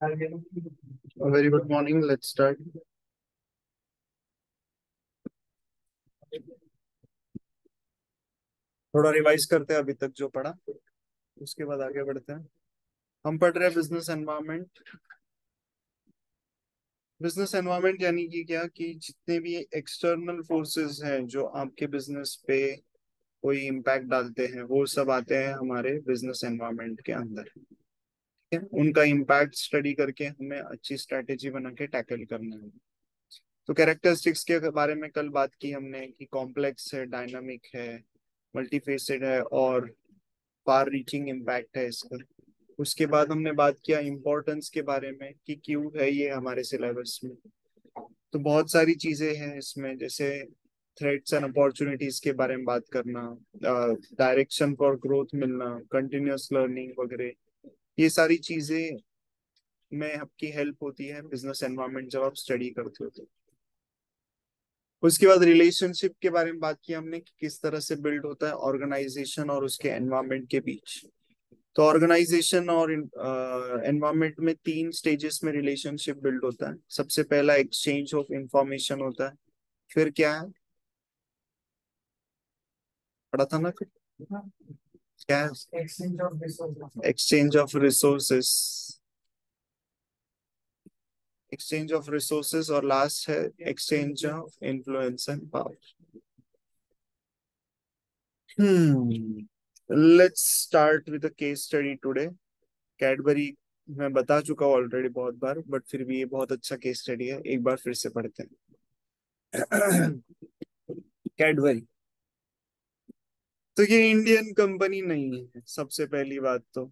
Very good morning, let's start. थोड़ा revise करते हैं अभी तक जो पढ़ा, उसके बाद आगे बढ़ते हैं। हम पढ़ रहे हैं बिजनेस एनवायरनमेंट। बिजनेस एनवायरनमेंट यानी कि क्या, कि जितने भी एक्सटर्नल फोर्सेस हैं जो आपके बिजनेस पे कोई इम्पैक्ट डालते हैं, वो सब आते हैं हमारे बिजनेस एनवायरनमेंट के अंदर। ठीक है, उनका इम्पैक्ट स्टडी करके हमें अच्छी स्ट्रेटेजी बना के टैकल करना है। तो कैरेक्टरिस्टिक्स के बारे में कल बात की हमने कि कॉम्प्लेक्स है, डायनामिक है, मल्टीफेसेड है और फार रीचिंग इम्पैक्ट है इसका। उसके बाद हमने बात किया इम्पोर्टेंस के बारे में कि क्यों है ये हमारे सिलेबस में। तो बहुत सारी चीजें हैं इसमें, जैसे थ्रेट्स एंड अपॉर्चुनिटीज के बारे में बात करना, डायरेक्शन फॉर ग्रोथ मिलना, कंटिन्यूअस लर्निंग वगैरह। ये सारी चीजें में आपकी हेल्प होती है बिजनेस एनवायरनमेंट जब आप स्टडी करते हो तो। उसके बाद रिलेशनशिप के बारे में बात की हमने कि किस तरह से बिल्ड होता है ऑर्गेनाइजेशन और उसके एनवायरनमेंट के बीच। तो ऑर्गेनाइजेशन और एनवायरनमेंट में तीन स्टेजेस में रिलेशनशिप बिल्ड होता है। सबसे पहला एक्सचेंज ऑफ इंफॉर्मेशन होता है। फिर क्या है, पढ़ा था ना फिर, क्या है? Exchange of resources. Exchange of resources और लास्ट है exchange of influence and power. Let's start with case study today. Cadbury मैं बता चुका हूँ ऑलरेडी बहुत बार, बट फिर भी ये बहुत अच्छा केस स्टडी है, एक बार फिर से पढ़ते हैं। कैडबरी, तो ये इंडियन कंपनी नहीं है सबसे पहली बात तो।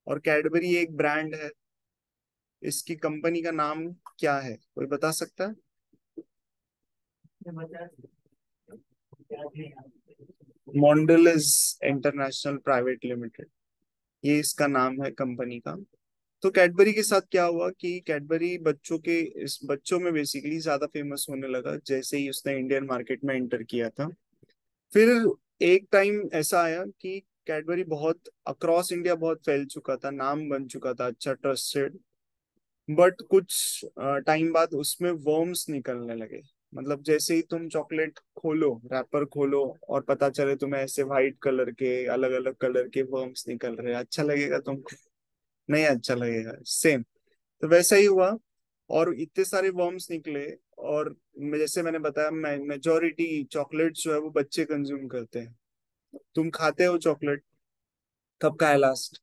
और कैडबरी एक ब्रांड है। इसकी कंपनी का नाम क्या है, कोई बता सकता है? मॉन्डेलिस इंटरनेशनल प्राइवेट लिमिटेड, ये इसका नाम है कंपनी का। तो कैडबरी के साथ क्या हुआ कि कैडबरी बच्चों के, इस बच्चों में बेसिकली ज्यादा फेमस होने लगा जैसे ही उसने इंडियन मार्केट में एंटर किया था। फिर एक टाइम ऐसा आया कि कैडबरी बहुत अक्रॉस इंडिया बहुत फैल चुका था, नाम बन चुका था अच्छा, ट्रस्टेड। बट कुछ टाइम बाद उसमें वर्म्स निकलने लगे। मतलब जैसे ही तुम चॉकलेट खोलो, रैपर खोलो और पता चले तुम्हें ऐसे व्हाइट कलर के, अलग अलग कलर के वर्म्स निकल रहे हैं, अच्छा लगेगा तुमको? नहीं अच्छा लगेगा, सेम। तो वैसा ही हुआ और इतने सारे वर्म्स निकले। और जैसे मैंने बताया, मेजोरिटी चॉकलेट जो है वो बच्चे कंज्यूम करते हैं। तुम खाते हो चॉकलेट? कब खाया लास्ट?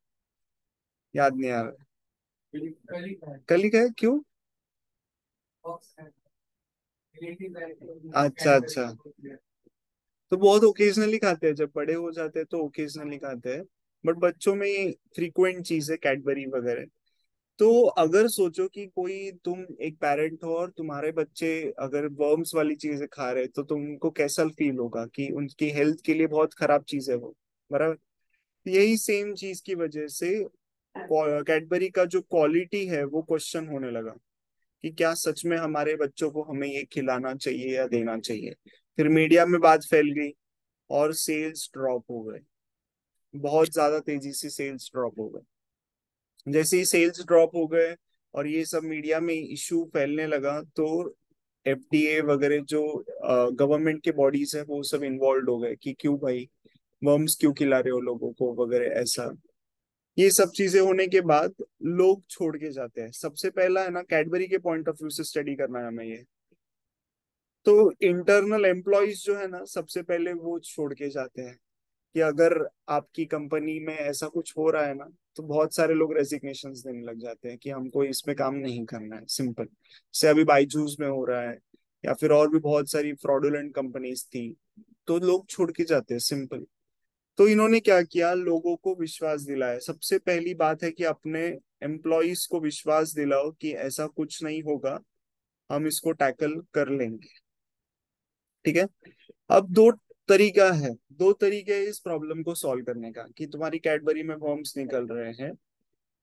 याद नहीं आ रहा। कल ही खाया, क्यों? अच्छा अच्छा। तो बहुत ओकेजनली खाते हैं, जब बड़े हो जाते हैं तो ओकेजनली खाते हैं। बट बच्चों में ये फ्रीक्वेंट चीज है कैडबरी वगैरह। तो अगर सोचो कि कोई, तुम एक पेरेंट हो और तुम्हारे बच्चे अगर वर्म्स वाली चीजें खा रहे, तो तुमको कैसा फील होगा कि उनकी हेल्थ के लिए बहुत खराब चीज है वो, बराबर? यही सेम चीज की वजह से कैडबरी का जो क्वालिटी है वो क्वेश्चन होने लगा कि क्या सच में हमारे बच्चों को हमें ये खिलाना चाहिए या देना चाहिए। फिर मीडिया में बात फैल गई और सेल्स ड्रॉप हो गए। बहुत ज्यादा तेजी से सेल्स ड्रॉप हो गए। जैसे ही सेल्स ड्रॉप हो गए और ये सब मीडिया में इशू फैलने लगा, तो एफडीए वगैरह जो गवर्नमेंट के बॉडीज है वो सब इन्वॉल्व हो गए कि क्यों भाई, वर्म्स क्यों खिला रहे हो लोगों को वगैरह ऐसा। ये सब चीजें होने के बाद लोग छोड़ के जाते हैं। सबसे पहला है ना, कैडबरी के पॉइंट ऑफ व्यू से स्टडी करना है हमें ये। तो इंटरनल एम्प्लॉयज जो है ना, सबसे पहले वो छोड़ के जाते हैं। कि अगर आपकी कंपनी में ऐसा कुछ हो रहा है ना, तो बहुत सारे लोग रेजिग्नेशन देने लग जाते हैं कि हमको इसमें काम नहीं करना है, सिंपल। से अभी बाईजूस में हो रहा है, या फिर और भी बहुत सारी फ्रॉडुलेंट कंपनीज थी, तो लोग छोड़ के जाते हैं, सिंपल। तो इन्होंने क्या किया, लोगों को विश्वास दिलाया। सबसे पहली बात है कि अपने एम्प्लॉयज को विश्वास दिलाओ कि ऐसा कुछ नहीं होगा, हम इसको टैकल कर लेंगे। ठीक है। अब दो तरीका है, दो तरीके हैं इस प्रॉब्लम को सॉल्व करने का कि तुम्हारी कैडबरी में वर्म्स निकल रहे हैं,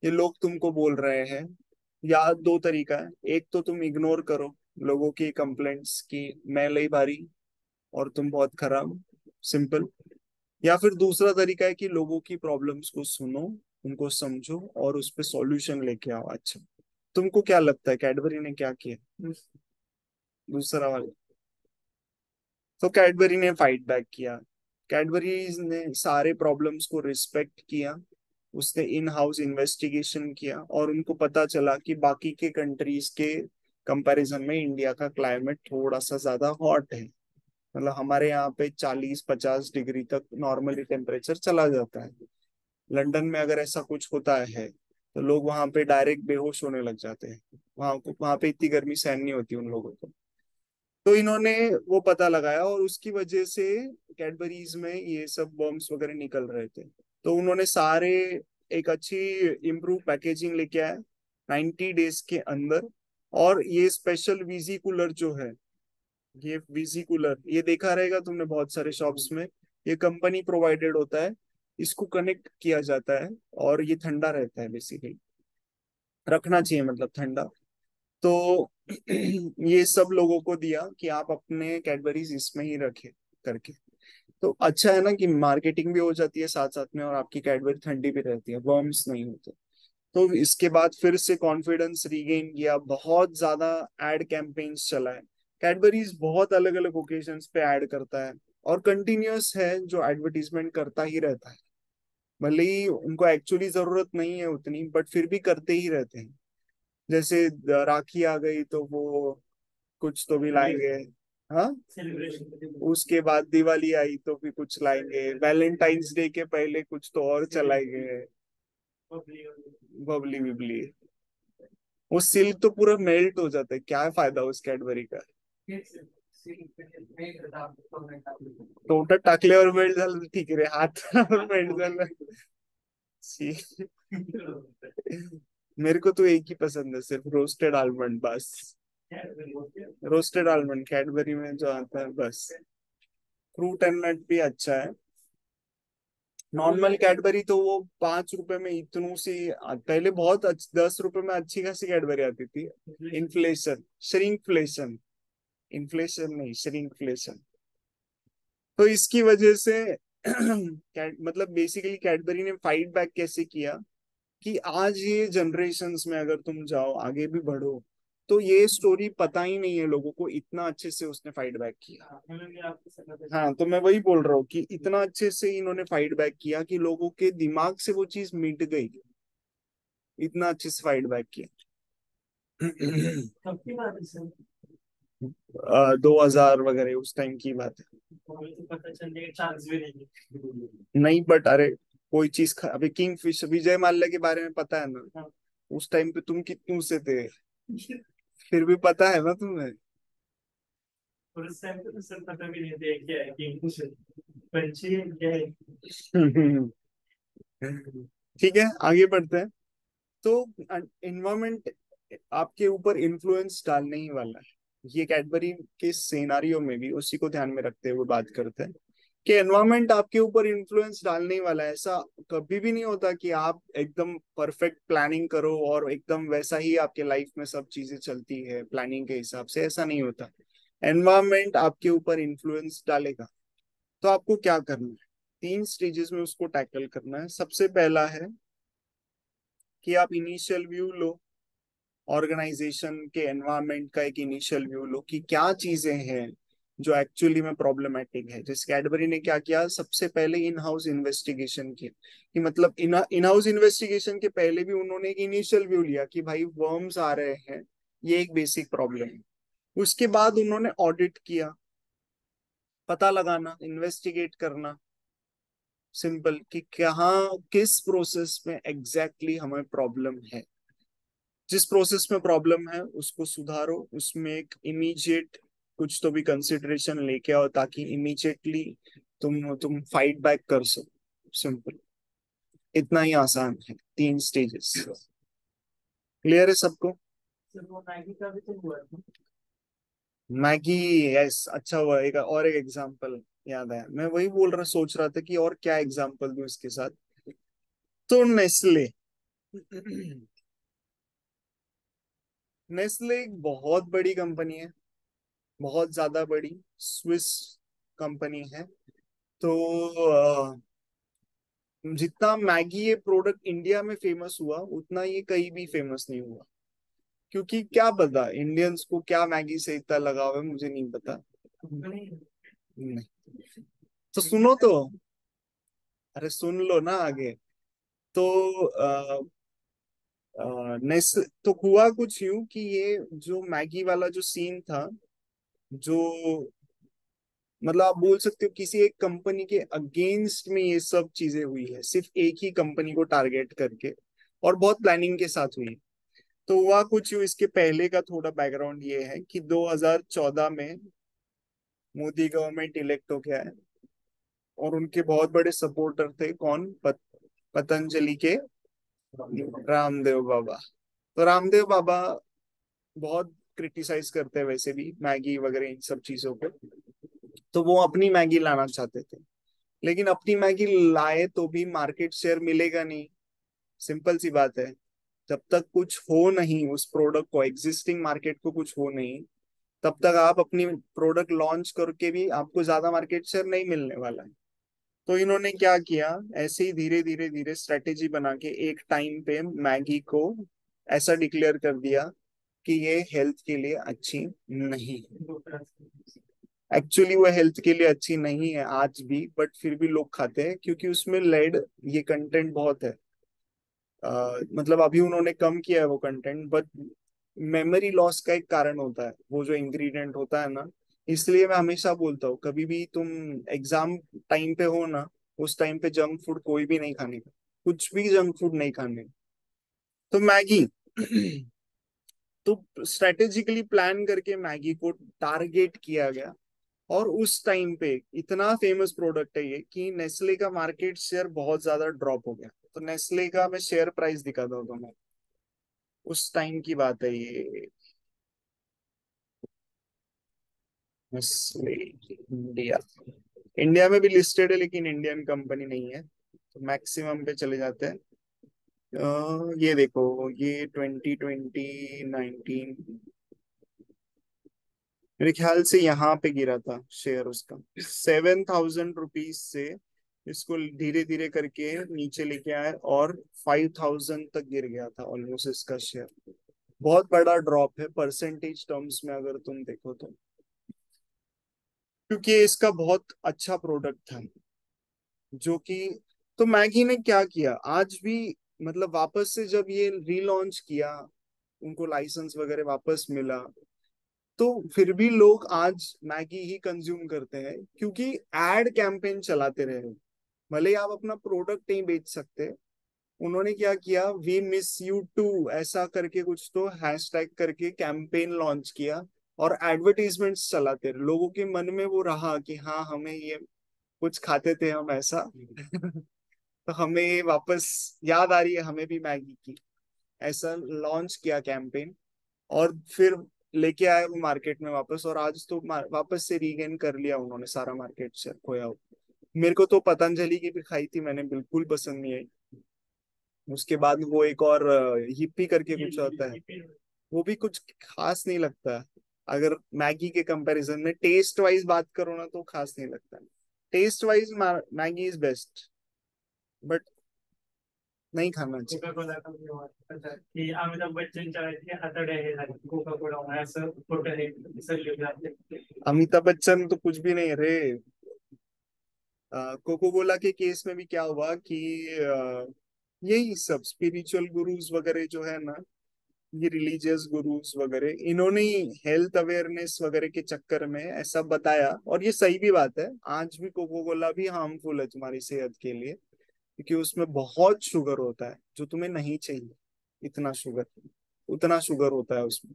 ये लोग तुमको बोल रहे हैं। या दो तरीका है, एक तो तुम इग्नोर करो लोगों की कंप्लेंट्स की मैं लई भारी और तुम बहुत खराब, सिंपल। या फिर दूसरा तरीका है कि लोगों की प्रॉब्लम्स को सुनो, उनको समझो और उस पर सॉल्यूशन लेके आओ। अच्छा, तुमको क्या लगता है कैडबरी ने क्या किया? दूसरा वाला। तो कैडबरी ने फाइट बैक किया। कैडबरीज ने सारे प्रॉब्लम्स को रिस्पेक्ट किया। उसने इन हाउस इन्वेस्टिगेशन किया और उनको पता चला कि बाकी के कंट्रीज के कंपैरिजन में इंडिया का क्लाइमेट थोड़ा सा ज्यादा हॉट है। मतलब हमारे यहाँ पे 40-50 डिग्री तक नॉर्मली टेम्परेचर चला जाता है। लंदन में अगर ऐसा कुछ होता है तो लोग वहां पे डायरेक्ट बेहोश होने लग जाते हैं। वहां पे इतनी गर्मी सहन नहीं होती उन लोगों को। तो इन्होंने वो पता लगाया और उसकी वजह से कैडबरीज में ये सब बॉम्ब्स वगैरह निकल रहे थे। तो उन्होंने सारे एक अच्छी इम्प्रूव पैकेजिंग लेके आए 90 डेज के अंदर। और ये स्पेशल वीजी कूलर जो है, ये वीजी कूलर ये देखा रहेगा तुमने बहुत सारे शॉप्स में। ये कंपनी प्रोवाइडेड होता है। इसको कनेक्ट किया जाता है और ये ठंडा रहता है बेसिकली। रखना चाहिए मतलब ठंडा। तो ये सब लोगों को दिया कि आप अपने कैडबरीज इसमें ही रखे करके। तो अच्छा है ना कि मार्केटिंग भी हो जाती है साथ साथ में और आपकी कैडबरी ठंडी भी रहती है, वर्म्स नहीं होते। तो इसके बाद फिर से कॉन्फिडेंस रीगेन किया, बहुत ज्यादा एड कैंपेन्स चलाए। कैडबरीज बहुत अलग अलग ओकेजन्स पे ऐड करता है और कंटिन्यूअस है जो एडवर्टीजमेंट करता ही रहता है। भले ही उनको एक्चुअली जरूरत नहीं है उतनी, बट फिर भी करते ही रहते हैं। जैसे राखी आ गई तो वो कुछ तो भी लाएंगे। हाँ, उसके बाद दिवाली आई तो भी कुछ लाएंगे, वैलेंटाइंस डे के पहले कुछ तो और चलाएंगे। बबली बिबली। वो सिल्क तो पूरा मेल्ट हो जाता है, क्या फायदा उस कैडबरी का? तोंडात टाकल्यावर मेल्ट झालं तर ठीक आहे रे, हातावर मेल्ट झालं छी। मेरे को तो एक ही पसंद है, सिर्फ रोस्टेड आलमंड बस। रोस्टेड आलमंड कैडबरी में जो आता है बस। फ्रूट एंड नट भी अच्छा है। नॉर्मल कैडबरी तो वो 5 रुपए में इतनू सी पहले बहुत 10 रुपए में अच्छी खासी कैडबरी आती थी। इन्फ्लेशन, श्रिंकफ्लेशन, इन्फ्लेशन नहीं श्रिंकफ्लेशन। तो इसकी वजह से मतलब बेसिकली कैडबरी ने फाइट बैक कैसे किया कि आज ये जनरेशन्स में अगर तुम जाओ आगे भी बढ़ो तो ये स्टोरी पता ही नहीं है लोगों को, इतना अच्छे से उसने फाइट बैक किया। हाँ, तो मैं वही बोल रहा हूँ कि इतना अच्छे से इन्होंने फाइट बैक किया कि लोगों के दिमाग से वो चीज मिट गई। इतना अच्छे से फाइट बैक किया। 2000 वगैरह उस टाइम की बात है। नहीं बट अरे कोई चीज अभी किंग फिश विजय माल्या के बारे में पता है ना? उस टाइम पे तुम कितने से थे? फिर भी पता है ना तुम्हें? ठीक है, आगे बढ़ते हैं। तो इन्वायरमेंट आपके ऊपर इन्फ्लुएंस डालने ही वाला है। ये कैडबरी के सिनेरियो में भी उसी को ध्यान में रखते हुए बात करते हैं कि एनवायरनमेंट आपके ऊपर इन्फ्लुएंस डालने ही वाला है। ऐसा कभी भी नहीं होता कि आप एकदम परफेक्ट प्लानिंग करो और एकदम वैसा ही आपके लाइफ में सब चीजें चलती है प्लानिंग के हिसाब से, ऐसा नहीं होता। एनवायरनमेंट आपके ऊपर इन्फ्लुएंस डालेगा। तो आपको क्या करना है? 3 स्टेजेस में उसको टैकल करना है। सबसे पहला है कि आप इनिशियल व्यू लो, ऑर्गेनाइजेशन के एनवायरनमेंट का एक इनिशियल व्यू लो कि क्या चीजें हैं जो एक्चुअली में प्रॉब्लमेटिक है। जैसे कैडबरी ने क्या किया, सबसे पहले इन हाउस इन्वेस्टिगेशन किया कि मतलब इन हाउस इन्वेस्टिगेशन के पहले भी उन्होंने एक इनिशियल व्यू लिया कि भाई वर्म्स आ रहे हैं, ये एक बेसिक प्रॉब्लम है। उसके बाद उन्होंने ऑडिट किया, पता लगाना, इन्वेस्टिगेट करना, सिंपल कि कहाँ किस प्रोसेस में एग्जैक्टली हमें प्रॉब्लम है। जिस प्रोसेस में प्रॉब्लम है उसको सुधारो, उसमें एक इमीडिएट कुछ तो भी कंसिडरेशन लेके आओ ताकि इमीडिएटली तुम फाइट बैक कर सको। सिंपल, इतना ही आसान है, 3 स्टेजेस। क्लियर है सबको? मैगी, यस, अच्छा हुआ एक और एक एग्जांपल याद आया। मैं वही बोल रहा सोच रहा था कि और क्या एग्जांपल दूं इसके साथ। तो नेस्ले। नेस्ले एक बहुत बड़ी कंपनी है, बहुत ज्यादा बड़ी, स्विस कंपनी है। तो जितना मैगी ये प्रोडक्ट इंडिया में फेमस हुआ उतना ये कहीं भी फेमस नहीं हुआ। क्योंकि क्या पता इंडियंस को क्या मैगी से इतना लगाव है, मुझे नहीं पता। नहीं तो सुनो तो, अरे सुन लो ना आगे। तो नेस तो हुआ कुछ यूं कि ये जो मैगी वाला जो सीन था, जो मतलब आप बोल सकते हो किसी एक कंपनी के अगेंस्ट में ये सब चीजें हुई है, सिर्फ एक ही कंपनी को टारगेट करके, और बहुत प्लानिंग के साथ हुई। तो हुआ कुछ यूं, इसके पहले का थोड़ा बैकग्राउंड ये है कि 2014 में मोदी गवर्नमेंट इलेक्ट हो गया है, और उनके बहुत बड़े सपोर्टर थे कौन, पतंजलि के रामदेव बाबा। तो रामदेव बाबा बहुत क्रिटिसाइज करते हैं वैसे भी मैगी वगैरह इन सब चीजों पे। तो वो अपनी मैगी लाना चाहते थे, लेकिन अपनी मैगी लाए तो भी मार्केट शेयर मिलेगा नहीं। सिंपल सी बात है, जब तक कुछ हो नहीं उस प्रोडक्ट को, एग्जिस्टिंग मार्केट को कुछ हो नहीं, तब तक आप अपनी प्रोडक्ट लॉन्च करके भी आपको ज्यादा मार्केट शेयर नहीं मिलने वाला है। तो इन्होंने क्या किया, ऐसे ही धीरे धीरे धीरे स्ट्रेटेजी बना के एक टाइम पे मैगी को ऐसा डिक्लेयर कर दिया कि ये हेल्थ के लिए अच्छी नहीं है। एक्चुअली वो हेल्थ के लिए अच्छी नहीं है आज भी, बट फिर भी लोग खाते हैं क्योंकि उसमें लेड ये कंटेंट बहुत है। मतलब अभी उन्होंने कम किया है वो कंटेंट, बट मेमोरी लॉस का एक कारण होता है वो जो इंग्रेडिएंट होता है ना। इसलिए मैं हमेशा बोलता हूँ, कभी भी तुम एग्जाम टाइम पे हो ना, उस टाइम पे जंक फूड कोई भी नहीं खाने का, कुछ भी जंक फूड नहीं खाने का। तो मैगी तो स्ट्रेटेजिकली प्लान करके मैगी को टारगेट किया गया, और उस टाइम पे इतना फेमस प्रोडक्ट है ये कि नेस्ले का मार्केट शेयर बहुत ज्यादा ड्रॉप हो गया। तो नेस्ले का मैं शेयर प्राइस दिखाता हूँ तुम्हें, उस टाइम की बात है ये। नेस्ले इंडिया, इंडिया में भी लिस्टेड है लेकिन इंडियन कंपनी नहीं है। तो मैक्सिमम पे चले जाते हैं। ये देखो, ये 2019 मेरे ख्याल से यहाँ पे गिरा था शेयर उसका, 7,000 रुपीज से इसको धीरे धीरे करके नीचे लेके आए, और 5,000 तक गिर गया था ऑलमोस्ट इसका शेयर। बहुत बड़ा ड्रॉप है परसेंटेज टर्म्स में अगर तुम देखो तो, क्योंकि ये इसका बहुत अच्छा प्रोडक्ट था जो कि। तो मैगी ने क्या किया आज भी, मतलब वापस से जब ये रीलॉन्च किया, उनको लाइसेंस वगैरह वापस मिला, तो फिर भी लोग आज मैगी ही कंज्यूम करते हैं क्योंकि एड कैंपेन चलाते रहे। भले ही आप अपना प्रोडक्ट नहीं बेच सकते, उन्होंने क्या किया, वी मिस यू टू ऐसा करके कुछ तो हैशटैग करके कैंपेन लॉन्च किया, और एडवर्टीजमेंट्स चलाते रहे, लोगों के मन में वो रहा कि हाँ हमें ये कुछ खाते थे हम ऐसा तो हमें ये वापस याद आ रही है हमें भी मैगी की, ऐसा लॉन्च किया कैंपेन। और फिर लेके आए वो मार्केट में वापस, और आज तो वापस से रीगेन कर लिया उन्होंने सारा मार्केट शेयर खोया हुआ। मेरे को तो पतंजलि की भी खाई थी मैंने, बिल्कुल पसंद नहीं आई। उसके बाद वो एक और हिप्पी करके कुछ होता है, वो भी कुछ खास नहीं लगता। अगर मैगी के कंपैरिजन में टेस्ट वाइज बात करो ना तो खास नहीं लगता। Taste wise Maggi is best, but नहीं खाना चाहिए। कोका कोला की अमिताभ बच्चनच्या हातोड्या हे झाले कोका कोला असं फोटो हे सगळे जाते. अमिताभ बच्चन तो कुछ भी नहीं है रे। कोको कोला के केस में भी क्या हुआ कि यही सब स्पिरिचुअल गुरुज वगैरह जो है ना, ये रिलीजियस गुरुज वगैरह, इन्होंने हेल्थ अवेयरनेस वगैरह के चक्कर में ऐसा बताया, और ये सही भी बात है, आज भी कोको कोला भी हार्मफुल है तुम्हारी सेहत के लिए, क्योंकि उसमें बहुत शुगर होता है जो तुम्हें नहीं चाहिए। इतना शुगर, उतना शुगर होता है उसमें।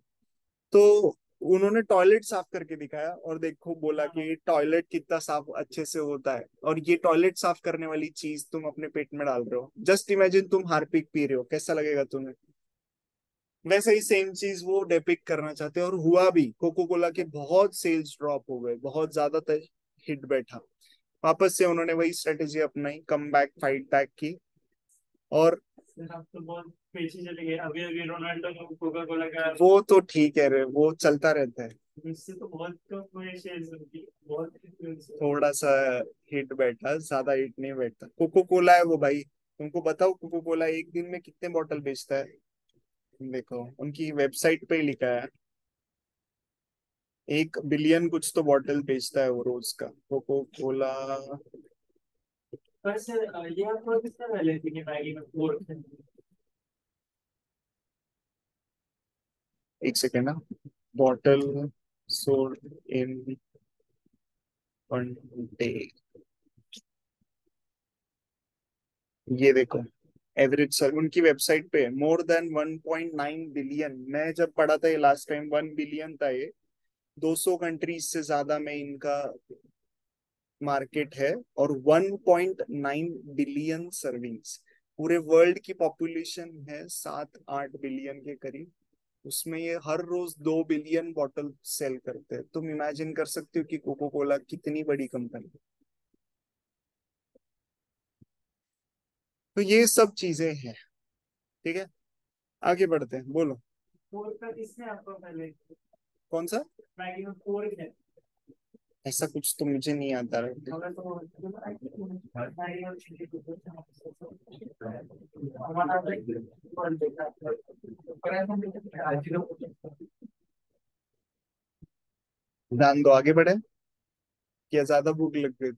तो उन्होंने टॉयलेट साफ करके दिखाया, और देखो बोला कि टॉयलेट कितना साफ अच्छे से होता है, और ये टॉयलेट साफ करने वाली चीज तुम अपने पेट में डाल रहे हो। जस्ट इमेजिन तुम हार्पिक पी रहे हो, कैसा लगेगा तुम्हें। वैसे ही सेम चीज वो डेपिक्ट करना चाहते हैं, और हुआ भी। कोको कोला के बहुत सेल्स ड्रॉप हो गए, बहुत ज्यादा हिट बैठा। वापस से उन्होंने वही स्ट्रेटेजी अपनाई, कम बैक फाइट बैक की। और आप तो बहुत पीछे चले गए. अभी अभी रोनाल्डो ने कोका कोला का वो तो ठीक है रे, वो चलता रहता है। इससे तो बहुत कम हुए शेयर्स उनकी, बहुत influence है. थोड़ा सा हिट बैठा, ज्यादा हिट नहीं बैठता। कोको कोला है वो भाई, तुमको बताओ कोको कोला एक दिन में कितने बॉटल बेचता है। देखो उनकी वेबसाइट पे ही लिखा है, 1 बिलियन कुछ तो बॉटल बेचता है वो रोज का, कोको कोला। वैसे ये आपको किसने पहले थी कि मैगी में पोर्क है? एक सेकेंड ना, बॉटल सोल्ड इन 1 डे, ये देखो एवरेज सर उनकी वेबसाइट पे मोर देन 1.9 बिलियन। मैं जब पढ़ा था ये लास्ट टाइम 1 बिलियन था ये। 200 कंट्रीज से ज्यादा में इनका मार्केट है, और 1.9 बिलियन सर्विंग्स। पूरे वर्ल्ड की पॉपुलेशन है 7-8 बिलियन के करीब, उसमें ये हर रोज 2 बिलियन बॉटल सेल करते हैं। तुम इमेजिन कर सकते हो कि कोको कोला कितनी बड़ी कंपनी। तो ये सब चीजें हैं। ठीक है, आगे बढ़ते हैं, बोलो। पोर्क का किसने आपको पहले? कौन सा? मैगी में पोर्क है। ऐसा कुछ तो मुझे नहीं आता है। मगर तो मैगी और चिली को हमारा और देखा पर ऐसा नहीं है आज लोग। ध्यान दो, आगे बढ़े, क्या ज्यादा भूख लग गई थी?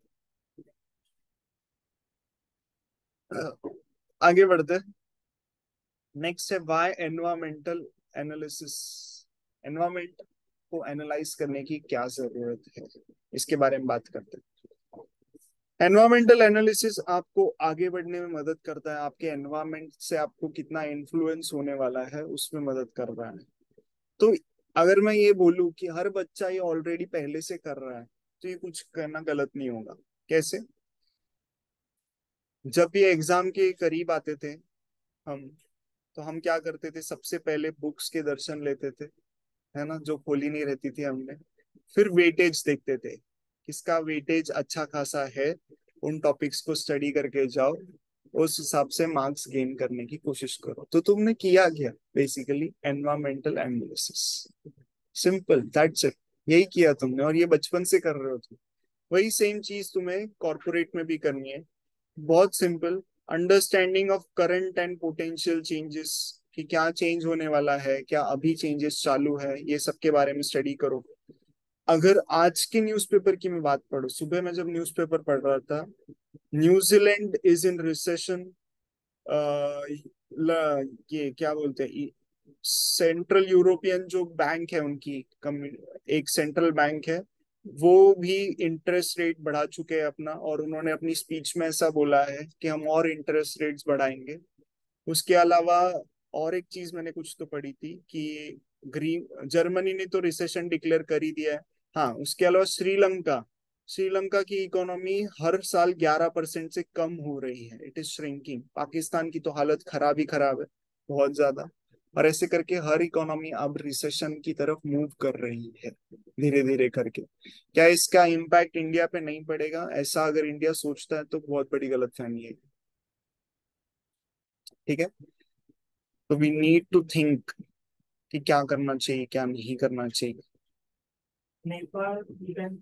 आगे बढ़ते, नेक्स्ट है वाई एनवायरमेंटल एनालिसिस। एनवायरमेंट को एनालाइज करने की क्या जरूरत है, इसके बारे में बात करते हैं। एनवायरमेंटल एनालिसिस आपको आगे बढ़ने में मदद करता है, आपके एनवायरमेंट से आपको कितना इन्फ्लुएंस होने वाला है उसमें मदद कर रहा है। तो अगर मैं ये बोलूं कि हर बच्चा ये ऑलरेडी पहले से कर रहा है, तो ये कुछ करना गलत नहीं होगा। कैसे? जब ये एग्जाम के करीब आते थे हम, तो हम क्या करते थे, सबसे पहले बुक्स के दर्शन लेते थे, है ना, जो खोली नहीं रहती थी हमने। फिर वेटेज देखते थे, किसका वेटेज अच्छा खासा है, उन टॉपिक्स को स्टडी करके जाओ, उस हिसाब से मार्क्स गेन करने की कोशिश करो। तो तुमने किया क्या, basically environmental analysis. Simple, that's it. यही किया तुमने, और ये बचपन से कर रहे हो तुम। वही सेम चीज तुम्हें कॉर्पोरेट में भी करनी है। बहुत simple, understanding of current and potential changes, कि क्या चेंज होने वाला है, क्या अभी चेंजेस चालू है, ये सब के बारे में स्टडी करो। अगर आज के न्यूज़पेपर की मैं बात पढ़ूं, सुबह मैं जब न्यूज़पेपर पढ़ रहा था, न्यूजीलैंड इज इन रिसेशन। ये क्या बोलते हैं, सेंट्रल यूरोपियन जो बैंक है उनकी एक सेंट्रल बैंक है, वो भी इंटरेस्ट रेट बढ़ा चुके हैं अपना, और उन्होंने अपनी स्पीच में ऐसा बोला है कि हम और इंटरेस्ट रेट्स बढ़ाएंगे। उसके अलावा और एक चीज मैंने कुछ तो पढ़ी थी कि ग्रीन जर्मनी ने तो रिसेशन डिक्लेयर कर ही दिया है। हाँ, उसके अलावा श्रीलंका, श्रीलंका की इकोनॉमी हर साल 11% से कम हो रही है, इट इज श्रिंकिंग। पाकिस्तान की तो हालत खराब ही खराब है, बहुत ज्यादा। और ऐसे करके हर इकोनॉमी अब रिसेशन की तरफ मूव कर रही है, धीरे धीरे करके। क्या इसका इम्पैक्ट इंडिया पे नहीं पड़ेगा, ऐसा अगर इंडिया सोचता है तो बहुत बड़ी गलतफहमी है। ठीक है, तो वी नीड टू थिंक कि क्या करना चाहिए, क्या नहीं करना चाहिए। नेपाल भूटान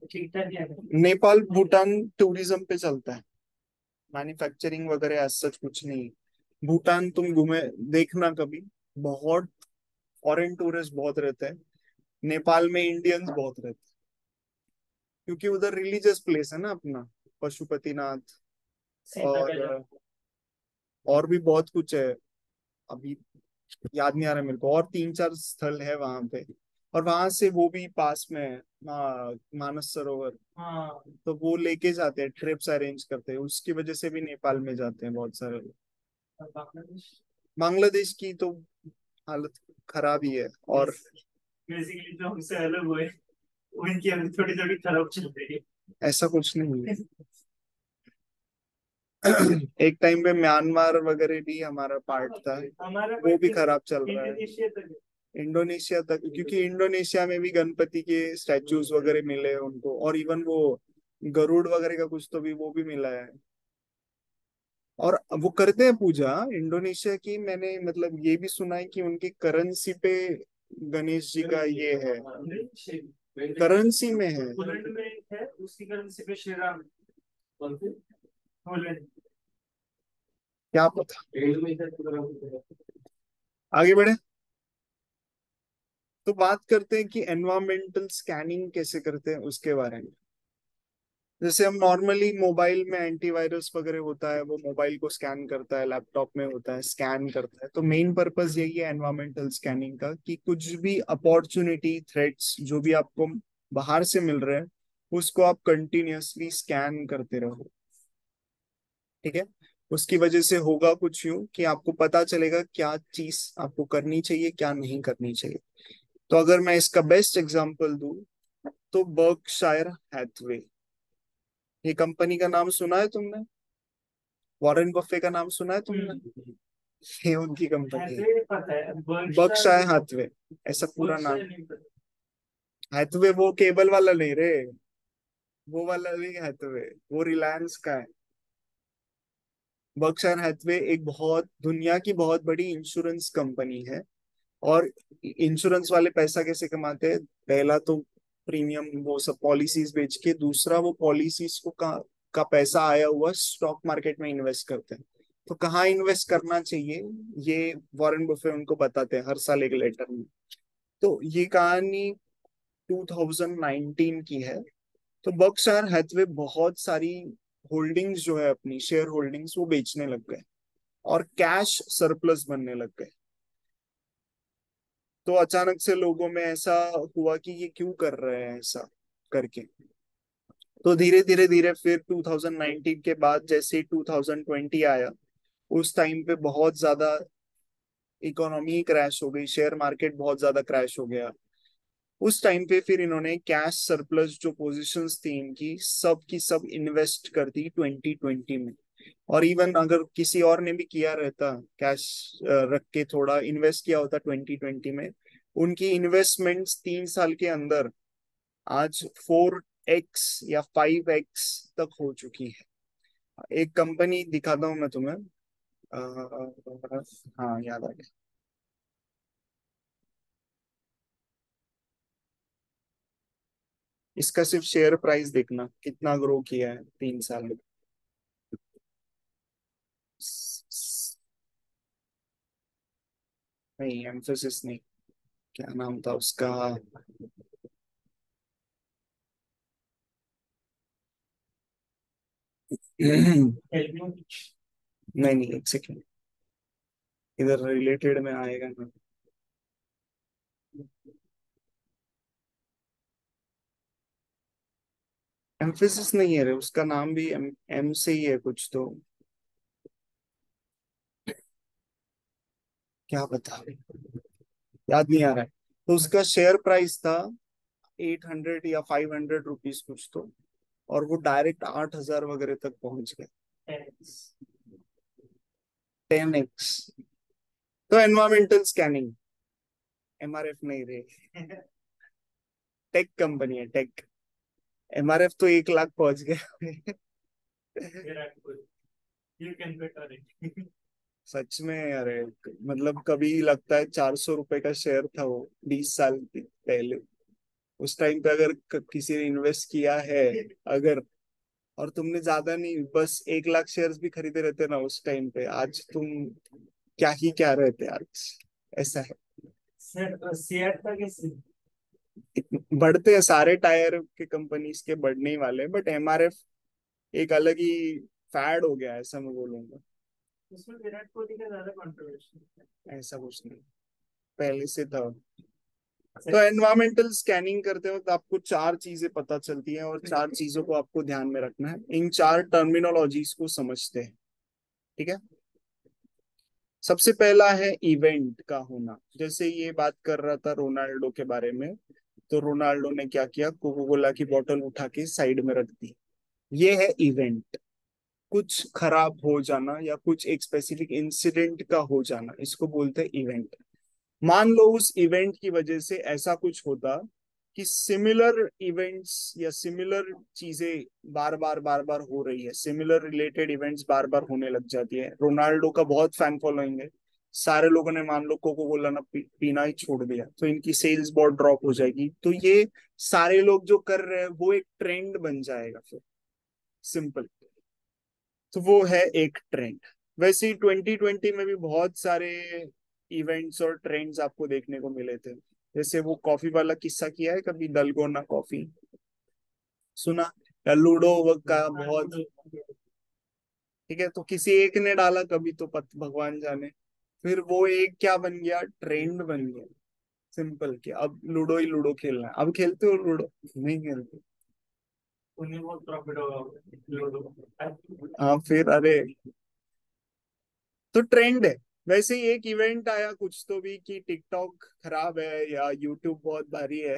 ठीक ठाक है। नेपाल भूटान टूरिज्म पे चलता है, मैन्युफैक्चरिंग वगैरह ऐसा सच कुछ नहीं। भूटान तुम घूमे देखना कभी, बहुत फॉरेन टूरिस्ट बहुत रहते हैं। नेपाल में इंडियंस बहुत रहते हैं, क्योंकि उधर रिलीजियस प्लेस है ना अपना, पशुपतिनाथ, सीता का जब। और और भी बहुत कुछ है, अभी याद नहीं आ रहा मेरे को। और 3-4 स्थल है वहां पे, और वहां से वो भी पास में है, मानस सरोवर। हाँ। तो वो लेके जाते हैं, ट्रिप्स अरेंज करते हैं, उसकी वजह से भी नेपाल में जाते हैं बहुत सारे लोग। और बांग्लादेश बांग्लादेश की तो हालत खराब ही है। और बेसिकली जो हमसे अलग हुए उनकी अभी थोड़ी थोड़ी खराब चल रही ऐसा कुछ नहीं है। है। एक टाइम पे म्यांमार वगैरह भी हमारा पार्ट था, हमारा वो भी बच्चे खराब चल रहा है। इंडोनेशिया तक इंडोनेशिया तक, क्योंकि इंडोनेशिया में भी गणपति के स्टैचूज वगैरह मिले हैं उनको, और इवन वो गरुड़ वगैरह का कुछ तो भी वो भी मिला है। और वो करते हैं पूजा इंडोनेशिया की। मैंने मतलब ये भी सुना है कि उनकी करेंसी पे गणेश जी का ये है, है। करेंसी में है। पोलैंड में है उसकी करेंसी पे श्री राम। पोलैंड क्या पता। आगे बढ़े। तो बात करते हैं कि एनवायरमेंटल स्कैनिंग कैसे करते हैं उसके बारे में। जैसे हम नॉर्मली मोबाइल में एंटीवायरस वगैरह होता है, वो मोबाइल को स्कैन करता है, लैपटॉप में होता है स्कैन करता है। तो मेन पर्पस यही है एनवायरमेंटल स्कैनिंग का, कि कुछ भी अपॉर्चुनिटी थ्रेट्स जो भी आपको बाहर से मिल रहे हैं, उसको आप कंटिन्यूअसली स्कैन करते रहो। ठीक है। उसकी वजह से होगा कुछ यूं कि आपको पता चलेगा क्या चीज आपको करनी चाहिए, क्या नहीं करनी चाहिए। तो अगर मैं इसका बेस्ट एग्जांपल दूं, तो बर्कशायर हैथवे, ये कंपनी का नाम सुना है तुमने? वॉरेन बफे का नाम सुना है तुमने? ये उनकी कंपनी है, ऐसे पता है बर्कशायर हैथवे, ऐसा पूरा नाम। हैथवे वो केबल वाला नहीं रे, वो वाला नहीं हैथवे, वो रिलायंस का है। बर्कशायर हैथवे एक बहुत दुनिया की बहुत बड़ी इंश्योरेंस कंपनी है। और इंश्योरेंस वाले पैसा कैसे कमाते हैं? पहला तो प्रीमियम वो सब पॉलिसीज बेच के, दूसरा वो पॉलिसीज को का पैसा आया हुआ स्टॉक मार्केट में इन्वेस्ट करते हैं। तो कहाँ इन्वेस्ट करना चाहिए, ये वॉरेन बफे उनको बताते हैं हर साल एक लेटर में। तो ये कहानी 2019 की है। तो बर्कशायर हैथवे बहुत सारी होल्डिंग्स जो है, अपनी शेयर होल्डिंग्स वो बेचने लग गए और कैश सरप्लस बनने लग गए। तो अचानक से लोगों में ऐसा हुआ कि ये क्यों कर रहे हैं ऐसा करके। तो धीरे धीरे धीरे फिर 2019 के बाद जैसे ही 2020 आया, उस टाइम पे बहुत ज्यादा इकोनॉमी क्रैश हो गई, शेयर मार्केट बहुत ज्यादा क्रैश हो गया। उस टाइम पे फिर इन्होंने कैश सरप्लस जो पोजीशंस थी इनकी, सब की सब इन्वेस्ट कर दी 2020 में। और इवन अगर किसी और ने भी किया रहता, कैश रख के थोड़ा इन्वेस्ट किया होता 2020 में, उनकी इन्वेस्टमेंट्स 3 साल के अंदर आज 4x या 5x तक हो चुकी है। एक कंपनी दिखाता हूँ मैं तुम्हें। हाँ याद आ गया। इसका सिर्फ शेयर प्राइस देखना कितना ग्रो किया है 3 साल में। नहीं, एम्फोसिस नहीं, क्या नाम था उसका? नहीं नहीं, एक सेकेंड, इधर रिलेटेड में आएगा ना। एम्फोसिस नहीं है रे, उसका नाम भी एम से ही है कुछ तो। क्या बता, याद नहीं आ रहा है। तो उसका शेयर प्राइस था 800 या 500 रुपीज कुछ तो, और वो डायरेक्ट 8,000 वगैरह तक पहुंच गए। 10x। तो एनवायरमेंटल स्कैनिंग, एमआरएफ नहीं रे, टेक कंपनी है टेक। एमआरएफ तो 1 लाख पहुंच गए। You can bet on it. सच में अरे, मतलब कभी लगता है 400 रुपए का शेयर था वो 20 साल पहले। उस टाइम पे अगर किसी ने इन्वेस्ट किया है, अगर, और तुमने ज्यादा नहीं बस 1 लाख शेयर्स भी खरीदे रहते ना उस टाइम पे, आज तुम क्या ही क्या रहते आज। ऐसा है। सर शेयर था कैसे? बढ़ते हैं सारे टायर के कंपनीज के बढ़ने ही वाले, बट एमआरएफ एक अलग ही फैड हो गया है, ऐसा मैं बोलूंगा। उसमें विराट कोहली का ज्यादा कंट्रोवर्सी है। ऐसा कुछ नहीं, पहले से था। तो सर, एनवायरमेंटल स्कैनिंग करते वक्त आपको 4 चीजें पता चलती हैं, और 4 चीजों को आपको ध्यान में रखना है। इन 4 टर्मिनोलॉजीज को समझते हैं। ठीक है। सबसे पहला है इवेंट का होना। जैसे ये बात कर रहा था रोनाल्डो के बारे में, तो रोनाल्डो ने क्या किया, कोको कोला की बोतल उठा के साइड में रख दी। ये है इवेंट। कुछ खराब हो जाना या कुछ एक स्पेसिफिक इंसिडेंट का हो जाना, इसको बोलते हैं इवेंट। मान लो उस इवेंट की वजह से ऐसा कुछ होता कि सिमिलर इवेंट्स या सिमिलर चीजें बार बार हो रही है, सिमिलर रिलेटेड इवेंट्स बार बार होने लग जाती है। रोनाल्डो का बहुत फैन फॉलोइंग है, सारे लोगों ने मान लो कोको कोला ना पीना ही छोड़ दिया, तो इनकी सेल्स बहुत ड्रॉप हो जाएगी। तो ये सारे लोग जो कर रहे हैं वो एक ट्रेंड बन जाएगा फिर, सिंपल। तो वो है एक ट्रेंड। वैसे ही 2020 में भी बहुत सारे इवेंट्स और ट्रेंड्स आपको देखने को मिले थे। जैसे वो कॉफी वाला किस्सा किया है कभी, डलगोना कॉफी सुना, या लूडो का बहुत। ठीक है, तो किसी एक ने डाला कभी तो भगवान जाने, फिर वो एक क्या बन गया, ट्रेंड बन गया। सिंपल कि अब लूडो ही लूडो खेलना है। अब खेलते हो लूडो? नहीं खेलते। उन्हें बहुत प्रॉफिट होगा लूडो। हाँ फिर अरे, तो ट्रेंड है। वैसे ही एक इवेंट आया कुछ तो भी कि टिकटॉक खराब है या यूट्यूब बहुत भारी है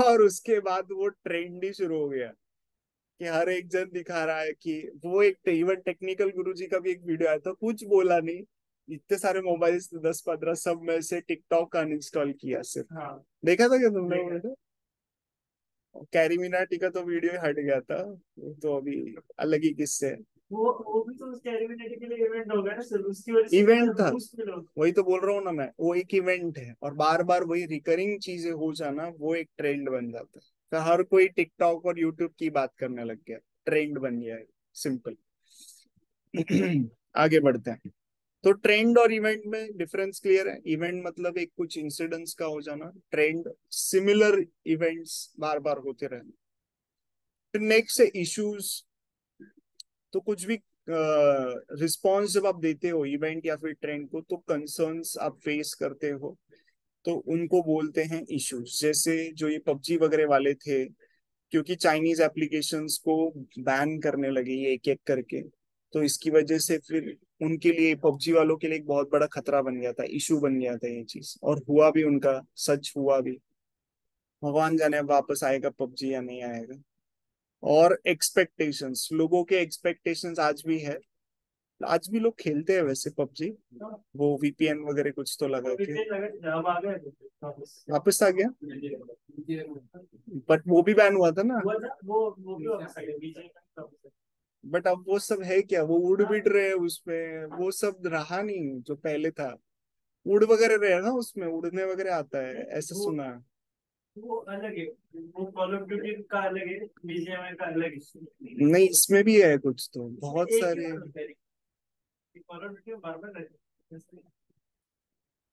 और उसके बाद वो ट्रेंड ही शुरू हो गया कि हर एक जन दिखा रहा है कि वो एक, इवन टेक्निकल गुरुजी का भी एक वीडियो आया था, कुछ बोला नहीं, इतने सारे मोबाइल 10-15 सब में से टिकटॉक का अनइंस्टॉल किया सिर्फ। हाँ देखा था क्या तुमने वो वीडियो? कैरी मिनाटी का तो वीडियो ही हट गया था, वो तो अभी अलग ही किस्से है। वो भी तो उस कैरिबिनेटी के लिए इवेंट होगा ना सर, उसकी वजह से इवेंट था, बूस्ट मिला। वही तो बोल रहा हूँ ना मैं, वो एक इवेंट है और बार बार वही रिकरिंग चीजें हो जाना वो एक ट्रेंड बन जाता है। तो हर कोई टिकटॉक और यूट्यूब की बात करने लग गया, ट्रेंड बन गया है। सिंपल। आगे बढ़ते हैं। तो ट्रेंड और इवेंट में डिफरेंस क्लियर है। इवेंट मतलब एक कुछ इंसिडेंट्स का हो जाना, ट्रेंड सिमिलर इवेंट्स बार बार होते रहना। फिर नेक्स्ट है इश्यूज। तो कुछ भी रिस्पॉन्स जब आप देते हो इवेंट या फिर ट्रेंड को, तो कंसर्न्स आप फेस करते हो, तो उनको बोलते हैं इश्यूज। जैसे जो ये पबजी वगैरह वाले थे, क्योंकि चाइनीज एप्लीकेशंस को बैन करने लगे ये एक एक करके, तो इसकी वजह से फिर उनके लिए, पबजी वालों के लिए एक बहुत बड़ा खतरा बन गया था, इशू बन गया था ये चीज, और हुआ भी उनका, सच हुआ भी। भगवान जाने अब वापस आएगा पबजी या नहीं आएगा। और एक्सपेक्टेशंस, लोगों के एक्सपेक्टेशंस आज भी है, आज भी लोग खेलते हैं वैसे पबजी, वो वीपीएन वगैरह कुछ तो लगा के। अब आ गए वापस। वापस आ गया, बट वो भी बैन हुआ था ना। हुआ था वो भी वापस आ गया बीच में। बट अब वो सब है क्या, वो उड़ बिड़ रहे हैं उसमें, वो सब रहा नहीं जो पहले था। उड़ वगैरह रहे ना उसमें, उड़ने वगैरह आता है ऐसा वो सुना है। वो अलग है। वो कॉल ऑफ ड्यूटी का अलग है, बीजीएमआई का अलग है। नहीं इसमें भी है कुछ तो, बहुत एक ही सारे। बार होता है, कॉल ऑफ ड्यूटी में बार बार रहता है।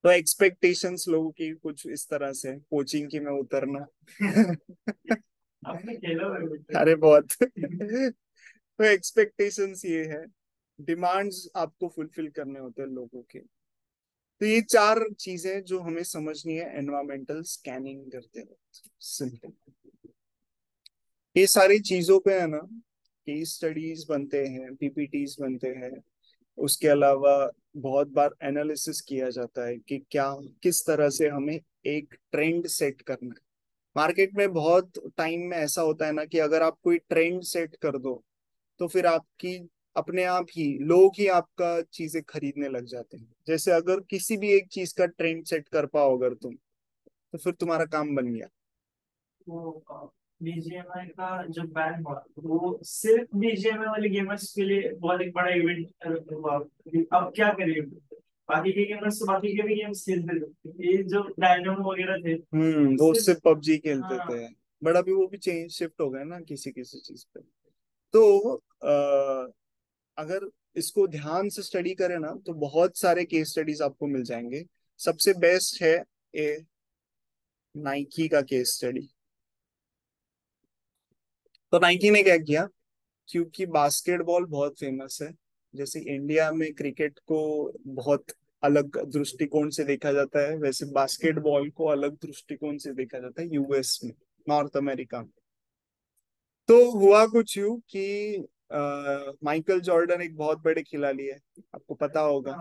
तो एक्सपेक्टेशंस लोगों की कुछ इस तरह से, कोचिंग की में उतरना आपने खेला हुआ है? अरे बहुत तो एक्सपेक्टेशंस ये है, डिमांड्स आपको फुलफिल करने होते हैं लोगों के। तो ये चार चीजें जो हमें समझनी है एनवायरमेंटल स्कैनिंग करते वक्त। सिंपल, ये सारी चीजों पे है ना, केस स्टडीज बनते हैं, पीपीटीज बनते हैं। उसके अलावा बहुत बार एनालिसिस किया जाता है कि क्या, किस तरह से हमें एक ट्रेंड सेट करना है। मार्केट में बहुत टाइम में ऐसा होता है ना कि अगर आप कोई ट्रेंड सेट कर दो, तो फिर आपकी अपने आप ही लोग ही आपका चीजें खरीदने लग जाते हैं। जैसे अगर किसी भी एक चीज का ट्रेंड सेट कर पाओ अगर तुम, तो फिर तुम्हारा काम बन गया। वो बीजीएमआई का जो बैन हुआ, वो सिर्फ बीजीएमआई वाले गेमर्स के लिए बहुत एक बड़ा इवेंट हुआ। अब क्या करें, बाकी के गेमर्स तो बाकी के भी गेम्स खेलते थे, ये जो डायनामो वगैरह थे वो सिर्फ। सिर्फ पबजी खेलते हाँ। थे, बट अभी वो भी चेंज शिफ्ट हो गए ना किसी किसी चीज पे। तो अगर इसको ध्यान से स्टडी करें ना, तो बहुत सारे केस स्टडीज आपको मिल जाएंगे। सबसे बेस्ट है ए नाइकी का केस स्टडी। तो नाइकी ने क्या किया, क्योंकि बास्केटबॉल बहुत फेमस है, जैसे इंडिया में क्रिकेट को बहुत अलग दृष्टिकोण से देखा जाता है, वैसे बास्केटबॉल को अलग दृष्टिकोण से देखा जाता है यूएस में, नॉर्थ अमेरिका में। तो हुआ कुछ यूं कि माइकल जॉर्डन एक बहुत बड़े खिलाड़ी है, आपको पता होगा।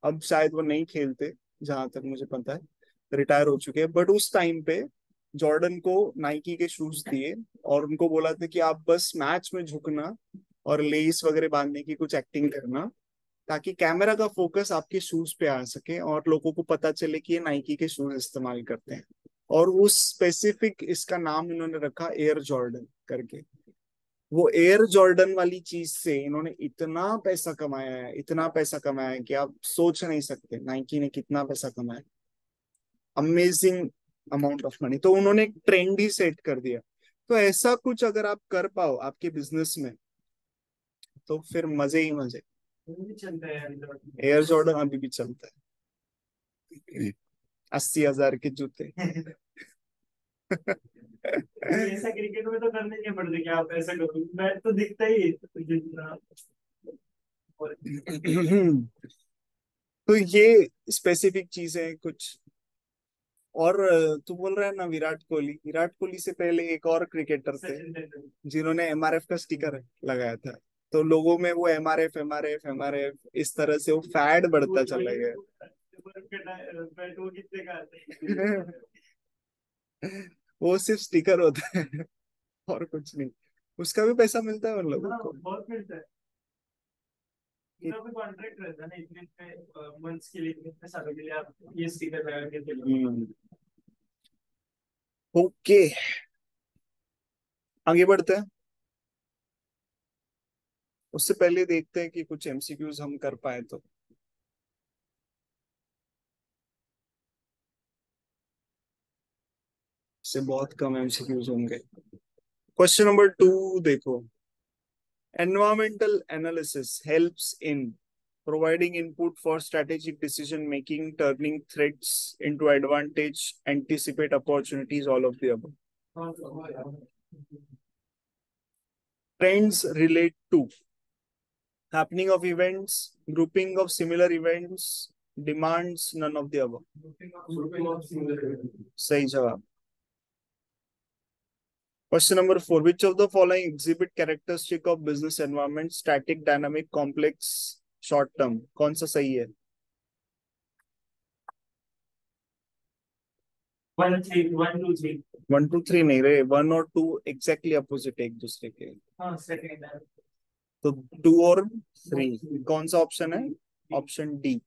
अब शायद वो नहीं खेलते, जहां तक मुझे पता है, रिटायर हो चुके हैं। बट उस टाइम पे जॉर्डन को नाइकी के शूज दिए और उनको बोला था कि आप बस मैच में झुकना और लेस वगैरह बांधने की कुछ एक्टिंग करना, ताकि कैमरा का फोकस आपके शूज पे आ सके और लोगों को पता चले कि ये नाइकी के शूज इस्तेमाल करते हैं। और उस स्पेसिफिक इसका नाम इन्होंने रखा एयर जॉर्डन करके। वो एयर जॉर्डन वाली चीज से इन्होंने इतना पैसा कमाया है, इतना पैसा कमाया है कि आप सोच नहीं सकते नाइकी ने कितना पैसा कमाया। Amazing amount of money. तो उन्होंने एक ट्रेंड ही सेट कर दिया। तो ऐसा कुछ अगर आप कर पाओ आपके बिजनेस में, तो फिर मजे ही मजे। वो भी चलता है यार इधर। एयर जॉर्डन अभी भी चलता है, 80,000 के जूते। भाई ऐसा क्रिकेट में तो करने नहीं पड़ते कि आप ऐसा करो, बैट तो दिखता ही है जितना। और तो ये स्पेसिफिक चीजें कुछ। और तू बोल रहा है ना विराट कोहली से पहले एक और क्रिकेटर थे सचिन तेंदुलकर। जिन्होंने एमआरएफ का स्टिकर लगाया था। तो लोगों में वो एमआरएफ एमआरएफ एमआरएफ इस तरह से वो फैड बढ़ता चला गया। बैट वो कितने का आता वो सिर्फ स्टिकर होता है और कुछ नहीं। उसका भी पैसा मिलता है उन है। लोगों हाँ को। बहुत मिलता है। उनका भी कॉन्ट्रैक्ट रहता है ना, इतने इतने मंथ्स के लिए, इतने सालों के लिए आप ये स्टिकर लगा के चलो। हम्म। ओके, आगे बढ़ते हैं। उससे पहले देखते हैं कि कुछ एमसीक्यूज हम कर पाए तो। इससे बहुत कम एमसीक्यूज होंगे। क्वेश्चन नंबर 2 देखो। Environmental analysis helps in providing input for strategic decision making, turning threats into advantage, anticipate opportunities, all of the above. Trends relate to happening of events, grouping of similar events, demands, none of the above. सही जवाब। Question number 4. Which of the following exhibit characteristic of business environment? Static, dynamic, complex, short term? कौन सा सही है? 1 3 1 2 3। 1 2 3 नहीं रहे, 1 और 2 exactly opposite है एक दूसरे के। हाँ सेकंड है। तो 2 और 3 कौन सा ऑप्शन है? Option D.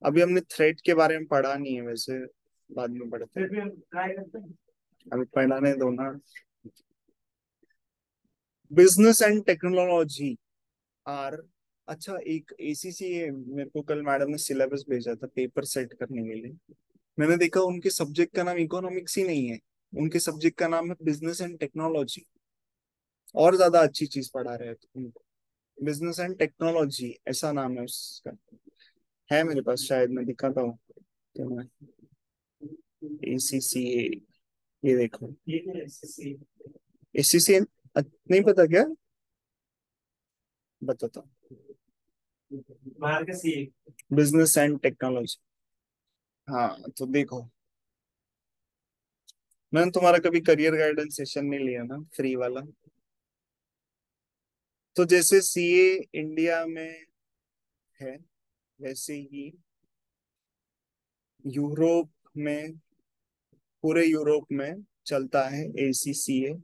अभी हमने थ्रेड के बारे में पढ़ा नहीं है वैसे, बाद में पढ़ते फिर हैं। भी हम ट्राई करते हैं। अभी पढ़ाने दो ना। Business and technology are. अच्छा, एक एसीसी है, मेरे को कल मैडम ने सिलेबस भेजा था पेपर सेट करने के लिए। मैंने देखा उनके सब्जेक्ट का नाम इकोनॉमिक्स ही नहीं है। उनके सब्जेक्ट का नाम है बिजनेस एंड टेक्नोलॉजी। और ज्यादा अच्छी चीज पढ़ा रहे थे उनको। बिजनेस एंड टेक्नोलॉजी ऐसा नाम है उसका। है मेरे पास, शायद मैं दिखाता हूँ तुम्हें। एसीसीए, ये देखो। ये क्या है SSC? एसीसीए नहीं पता क्या? बताता हूँ। बाहर का सी। Business and technology. हाँ तो देखो, मैंने तुम्हारा कभी करियर गाइडेंस सेशन नहीं लिया ना, फ्री वाला। तो जैसे सीए इंडिया में है, वैसे ही यूरोप में, पूरे यूरोप में चलता है एसीसीए।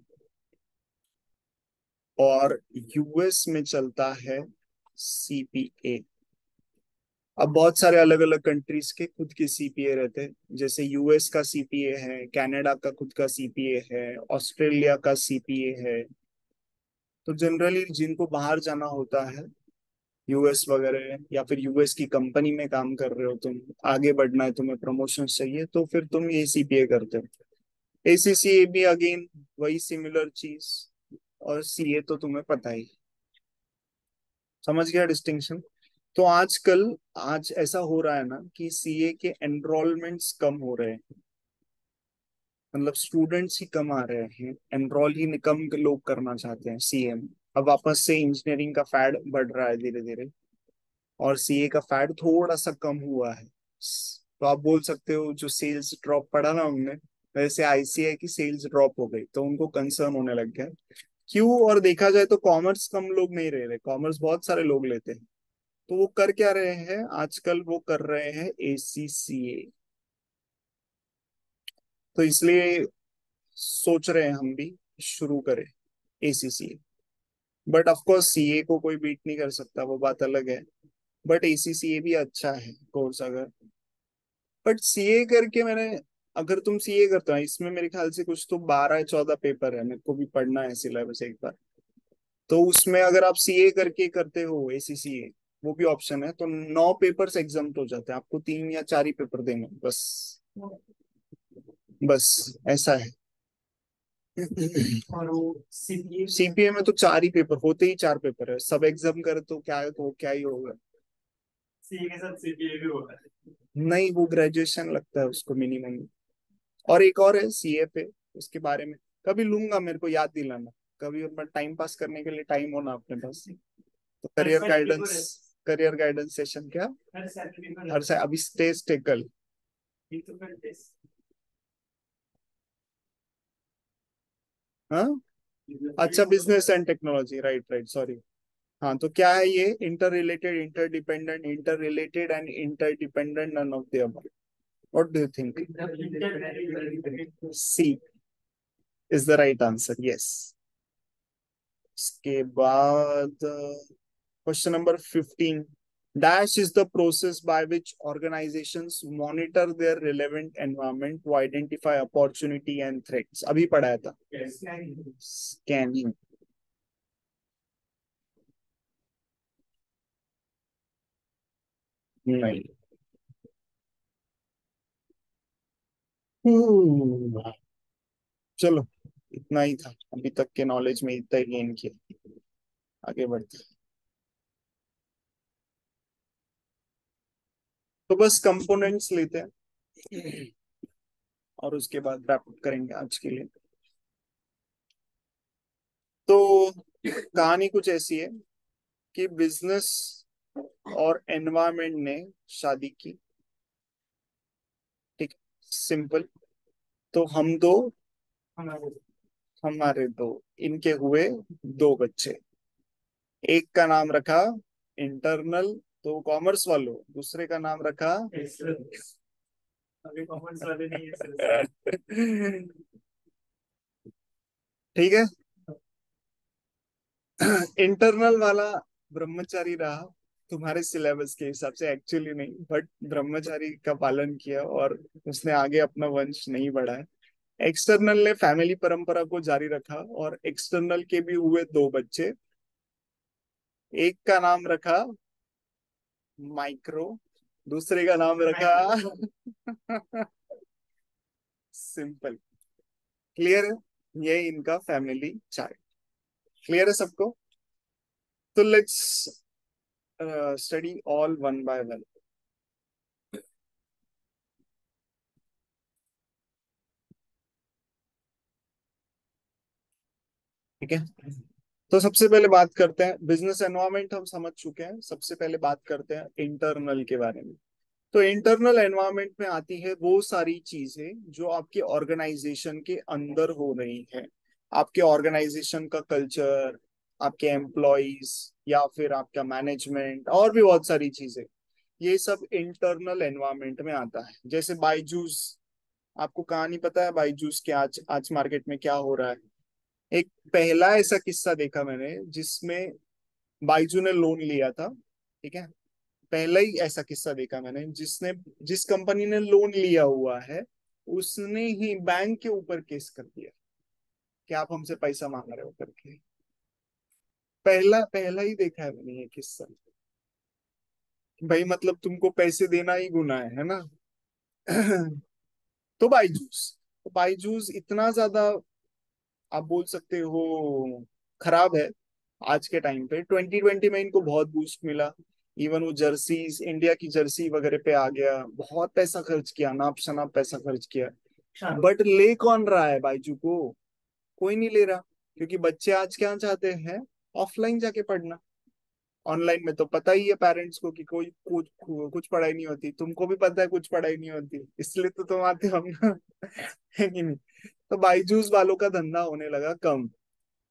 और यूएस में चलता है सीपीए। अब बहुत सारे अलग अलग कंट्रीज के खुद के सीपीए रहते हैं। जैसे यूएस का सीपीए है, कनाडा का खुद का सीपीए है, ऑस्ट्रेलिया का सीपीए है। तो जनरली जिनको बाहर जाना होता है, यूएस वगैरह, या फिर यूएस की कंपनी में काम कर रहे हो तुम, आगे बढ़ना है, तुम्हें प्रमोशन चाहिए, तो फिर तुम ये सीपीए करते हो। एसीसीए भी अगेन वही सिमिलर चीज। और सीए तो तुम्हें पता ही। समझ गया डिस्टिंक्शन? तो आजकल, आज ऐसा हो रहा है ना कि सीए के एनरोलमेंट्स कम हो रहे हैं। मतलब स्टूडेंट्स ही कम आ रहे हैं, एनरोल ही कम लोग करना चाहते हैं सीए में। अब वापस से इंजीनियरिंग का फैड बढ़ रहा है धीरे धीरे। और सीए का फैड थोड़ा सा कम हुआ है। तो आप बोल सकते हो जो सेल्स ड्रॉप पड़ा ना हमने, वैसे आईसीआई की सेल्स ड्रॉप हो गई, तो उनको कंसर्न होने लग गया। क्यों? और देखा जाए तो कॉमर्स कम लोग नहीं रह रहे, कॉमर्स बहुत सारे लोग लेते हैं। तो वो कर क्या रहे हैं आजकल? वो कर रहे हैं एसीसीए। तो इसलिए सोच रहे हैं हम भी शुरू करें ACCA. But of course CA को कोई बीट नहीं कर सकता, वो बात अलग है। बट एसीसीए भी अच्छा है कोर्स अगर। बट सीए करके मैंने, अगर तुम सीए करते हो इसमें मेरे ख्याल से कुछ तो 12 या 14 पेपर है, मेरे को भी पढ़ना है सिलेबस एक बार। तो उसमें अगर आप सीए करके करते हो एसीसीए, वो भी ऑप्शन है, तो 9 पेपर्स एग्जाम हो जाते हैं, आपको 3 या 4 ही पेपर देंगे बस। बस ऐसा है। और वो सीपीए। सीपीए में तो 4 ही पेपर होते, ही 4 पेपर है, सब एग्जाम करे तो क्या ही होगा। सीए के साथ सीपीए भी होगा। नहीं, वो ग्रेजुएशन लगता है उसको मिनिमम। और एक और है सीए पे, उसके बारे में कभी लूंगा, मेरे को याद दिलाना कभी, अपना टाइम पास करने के लिए टाइम होना अपने पास। तो हर करियर सैटरडे को गाइडेंस, करियर गाइडेंस सेशन क्या? हर सैटरडे को हर रहता से अभी टेस्ट है कल। है। ये तो फिर टेस्ट। हाँ, अच्छा, business and technology, right right, sorry. हाँ, तो क्या है ये? Interrelated, interrelated and interdependent, none of the above. What do you think? C is the right answer, yes. उसके बाद question number 15। Dash is the process by which organizations monitor their relevant environment to identify opportunity and threats. अभी पढ़ाया था। Scanning. नहीं। चलो, इतना ही था अभी तक के नॉलेज में, इतना ही गेन किया। आगे बढ़ते हैं। तो बस कंपोनेंट्स लेते हैं और उसके बाद रैप अप करेंगे आज के लिए। तो कहानी कुछ ऐसी है कि बिजनेस और एनवायरनमेंट ने शादी की। ठीक, सिंपल। तो हमारे हमारे दो, इनके हुए 2 बच्चे। एक का नाम रखा इंटरनल, तो कॉमर्स वालों, दूसरे का नाम रखा अभी कॉमर्स वाले नहीं है सर। ठीक है। इंटरनल वाला ब्रह्मचारी रहा, तुम्हारे सिलेबस के हिसाब से एक्चुअली नहीं, बट ब्रह्मचारी का पालन किया और उसने आगे अपना वंश नहीं बढ़ाया। एक्सटर्नल ने फैमिली परंपरा को जारी रखा और एक्सटर्नल के भी हुए 2 बच्चे। एक का नाम रखा माइक्रो, दूसरे का नाम रखा सिंपल। क्लियर है? ये इनका फैमिली चार्ट। क्लियर है सबको? तो let's study all one by one. ठीक है। तो सबसे पहले बात करते हैं, बिजनेस एनवायरनमेंट हम समझ चुके हैं, सबसे पहले बात करते हैं इंटरनल के बारे में। तो इंटरनल एनवायरनमेंट में आती है वो सारी चीजें जो आपके ऑर्गेनाइजेशन के अंदर हो रही है। आपके ऑर्गेनाइजेशन का कल्चर, आपके एम्प्लॉयज, या फिर आपका मैनेजमेंट, और भी बहुत सारी चीजें। ये सब इंटरनल एनवायरनमेंट में आता है। जैसे बायजूस, आपको कहानी पता है बायजूस के आज आज मार्केट में क्या हो रहा है? एक पहला ऐसा किस्सा देखा मैंने जिसमें बायजू ने लोन लिया था। ठीक है। पहला ही ऐसा किस्सा देखा मैंने जिसने, जिस कंपनी ने लोन लिया हुआ है, उसने ही बैंक के ऊपर केस कर दिया कि आप हमसे पैसा मांग रहे हो करके। पहला पहला ही देखा है मैंने ये किस्सा। भाई मतलब तुमको पैसे देना ही गुनाह है ना? तो बायजूस, तो बायजूस इतना ज्यादा, आप बोल सकते हो, खराब है। आज के टाइम पे 2020 में इनको बहुत बूस्ट मिला। इवन वो जर्सीज, इंडिया की जर्सी वगैरह पे आ गया, बहुत पैसा खर्च किया, नाप शनाप पैसा खर्च किया। अच्छा। बट ले कौन रहा है बायजू को? कोई नहीं ले रहा। क्योंकि बच्चे आज क्या चाहते हैं? ऑफलाइन जाके पढ़ना। ऑनलाइन में तो पता ही है पेरेंट्स को कि कोई कुछ कुछ पढ़ाई नहीं होती, तुमको भी पता है कुछ पढ़ाई नहीं होती, इसलिए तो तुम आते हो ना। है कि नहीं? तो बायजूस वालों का धंधा होने लगा कम।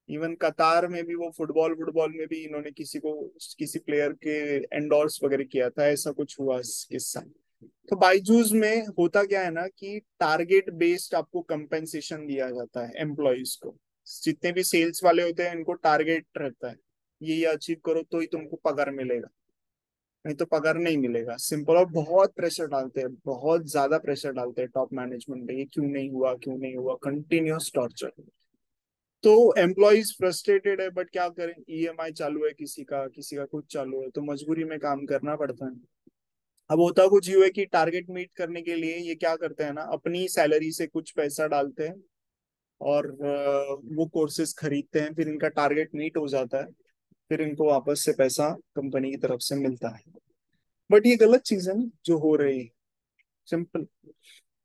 इवन कतार में भी वो फुटबॉल फुटबॉल में भी इन्होंने किसी को, किसी प्लेयर के एंडोर्स वगैरह किया था, ऐसा कुछ हुआ किस्सा। तो बायजूस में होता क्या है ना कि टारगेट बेस्ड आपको कंपेंसेशन दिया जाता है एम्प्लॉयज को। जितने भी सेल्स वाले होते हैं इनको टारगेट रहता है, ये अचीव करो तो ही तुमको पगार मिलेगा, नहीं तो पगार नहीं मिलेगा, सिंपल। और बहुत प्रेशर डालते हैं, बहुत ज्यादा प्रेशर डालते हैं टॉप मैनेजमेंट पे, ये क्यों नहीं हुआ, क्यों नहीं हुआ, कंटिन्यूअस टॉर्चर। तो एम्प्लॉयज फ्रस्ट्रेटेड है, बट क्या करें, ईएमआई चालू है, किसी का कुछ चालू है, तो मजबूरी में काम करना पड़ता है। अब होता कुछ यूं है कि टारगेट मीट करने के लिए ये क्या करते हैं ना, अपनी सैलरी से कुछ पैसा डालते हैं और वो कोर्सेज खरीदते हैं, फिर इनका टारगेट मीट हो जाता है, फिर इनको वापस से पैसा कंपनी की तरफ से मिलता है। बट ये गलत चीज है ना जो हो रही है, सिंपल।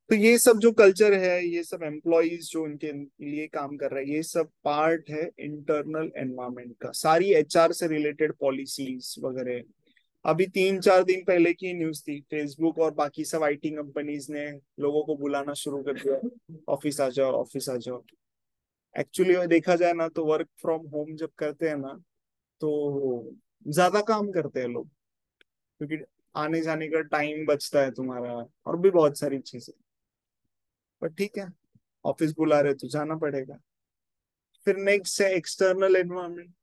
तो ये सब जो कल्चर है, ये सब एम्प्लॉयज जो इनके लिए काम कर रहे हैं, ये सब पार्ट है इंटरनल एनवायरनमेंट का। सारी एचआर से रिलेटेड पॉलिसीज वगैरह। अभी 3-4 दिन पहले की न्यूज थी, फेसबुक और बाकी सब आईटी कंपनीज ने लोगों को बुलाना शुरू कर दिया, ऑफिस आ जाओ, ऑफिस आ जाओ। एक्चुअली देखा जाए ना तो वर्क फ्रॉम होम जब करते हैं ना, तो ज्यादा काम करते हैं लोग, क्योंकि आने जाने का टाइम बचता है तुम्हारा, और भी बहुत सारी चीजें। पर ठीक है, ऑफिस बुला रहे तो जाना पड़ेगा। फिर नेक्स्ट है एक्सटर्नल एनवायरनमेंट।